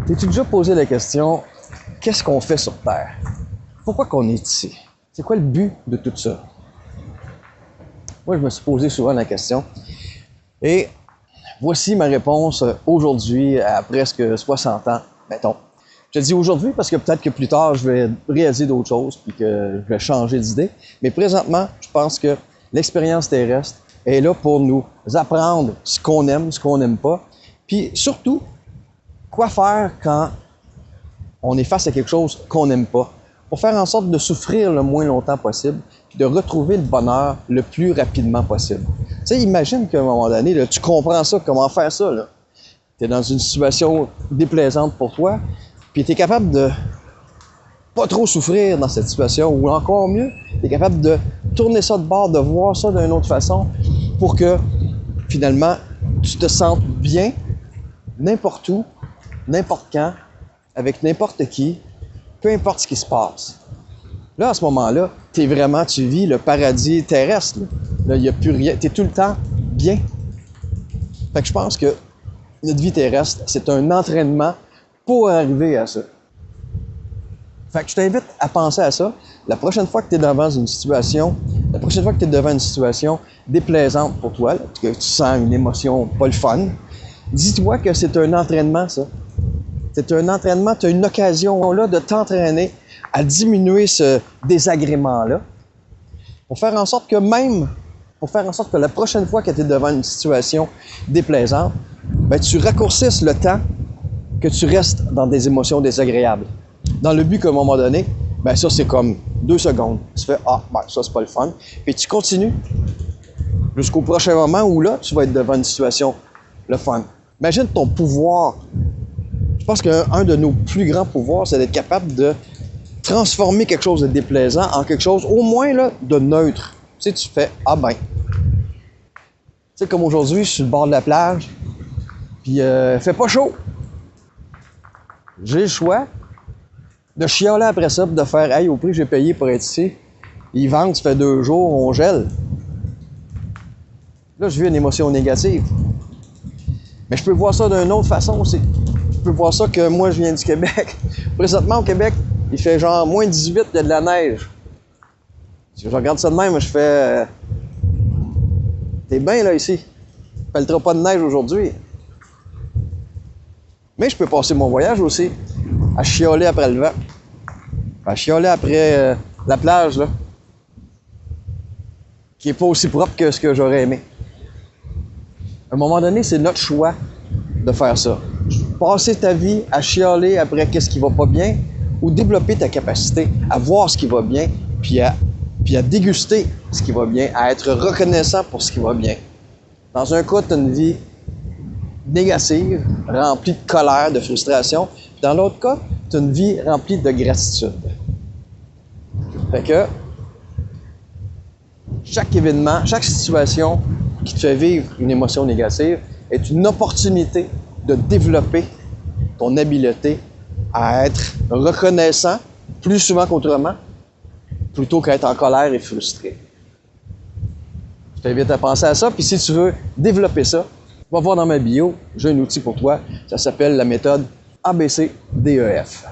T'es-tu déjà posé la question, qu'est-ce qu'on fait sur Terre? Pourquoi qu'on est ici? C'est quoi le but de tout ça? Moi, je me suis posé souvent la question. Et voici ma réponse aujourd'hui, à presque 60 ans, mettons. Je te dis aujourd'hui parce que peut-être que plus tard, je vais réaliser d'autres choses puis que je vais changer d'idée. Mais présentement, je pense que l'expérience terrestre est là pour nous apprendre ce qu'on n'aime pas. Puis surtout, quoi faire quand on est face à quelque chose qu'on n'aime pas. Pour faire en sorte de souffrir le moins longtemps possible, puis de retrouver le bonheur le plus rapidement possible. Tu sais, imagine qu'à un moment donné, là, tu comprends ça, comment faire ça. Tu es dans une situation déplaisante pour toi, puis tu es capable de pas trop souffrir dans cette situation, ou encore mieux, tu es capable de tourner ça de bord, de voir ça d'une autre façon, pour que finalement, tu te sentes bien, n'importe où, n'importe quand, avec n'importe qui, peu importe ce qui se passe. Là, à ce moment-là, tu vis le paradis terrestre. Là, il n'y a plus rien. Tu es tout le temps bien. Fait que je pense que notre vie terrestre, c'est un entraînement pour arriver à ça. Fait que je t'invite à penser à ça. La prochaine fois que tu es devant une situation déplaisante pour toi, là, que tu sens une émotion pas le fun, dis-toi que c'est un entraînement, ça. C'est un entraînement, tu as une occasion là de t'entraîner à diminuer ce désagrément-là pour faire en sorte que la prochaine fois que tu es devant une situation déplaisante, ben, tu raccourcisses le temps que tu restes dans des émotions désagréables. Dans le but qu'à un moment donné, ben ça c'est comme 2 secondes. Tu fais « Ah, ben ça c'est pas le fun ». Puis tu continues jusqu'au prochain moment où là, tu vas être devant une situation le fun. Imagine ton pouvoir. Je pense qu'un de nos plus grands pouvoirs, c'est d'être capable de transformer quelque chose de déplaisant en quelque chose, au moins, là, de neutre. Tu sais, tu fais « Ah ben ». Tu sais, comme aujourd'hui, je suis sur le bord de la plage, puis il fait pas chaud. J'ai le choix de chialer après ça, puis de faire « Hey, au prix que j'ai payé pour être ici, ils vendent, ça fait 2 jours, on gèle. » Là, je vis une émotion négative. Mais je peux voir ça d'une autre façon aussi. Je peux voir ça que moi, je viens du Québec. Présentement, au Québec, il fait genre moins 18, il y a de la neige. Si je regarde ça de même, je fais... T'es bien là, ici. Il ne pèlera pas de neige aujourd'hui. Mais je peux passer mon voyage aussi à chialer après le vent. À chialer après la plage, là. Qui n'est pas aussi propre que ce que j'aurais aimé. À un moment donné, c'est notre choix de faire ça. Passer ta vie à chialer après qu'est-ce qui va pas bien ou développer ta capacité à voir ce qui va bien puis à déguster ce qui va bien, à être reconnaissant pour ce qui va bien. Dans un cas, tu as une vie négative, remplie de colère, de frustration. Dans l'autre cas, tu as une vie remplie de gratitude. Fait que chaque événement, chaque situation qui te fait vivre une émotion négative est une opportunité de développer ton habileté à être reconnaissant plus souvent qu'autrement, plutôt qu'à être en colère et frustré. Je t'invite à penser à ça, puis si tu veux développer ça, va voir dans ma bio, j'ai un outil pour toi, ça s'appelle la méthode ABCDEF.